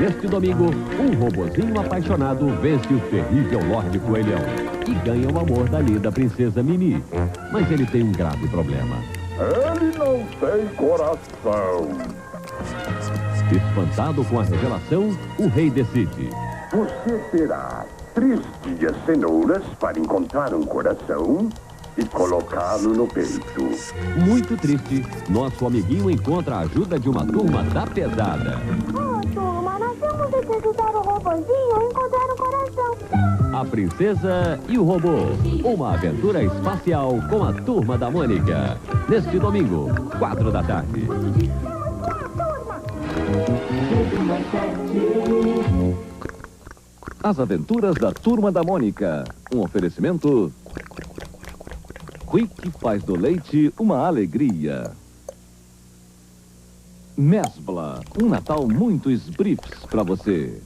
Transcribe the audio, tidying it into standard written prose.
Neste domingo, um robozinho apaixonado vence o terrível Lorde Coelhão e ganha o amor da linda princesa Mimi. Mas ele tem um grave problema. Ele não tem coração. Espantado com a revelação, o rei decide. Você terá 3 dias cenouras para encontrar um coração e colocá-lo no peito. Muito triste, nosso amiguinho encontra a ajuda de uma turma da pesada. Turma, nós temos que ajudar o robozinho a encontrar um coração. A Princesa e o Robô. Uma aventura espacial com a Turma da Mônica. Neste domingo, 4 da tarde. As Aventuras da Turma da Mônica. Um oferecimento... Quick faz do leite uma alegria. Mesbla, um Natal muito esbrifes para você.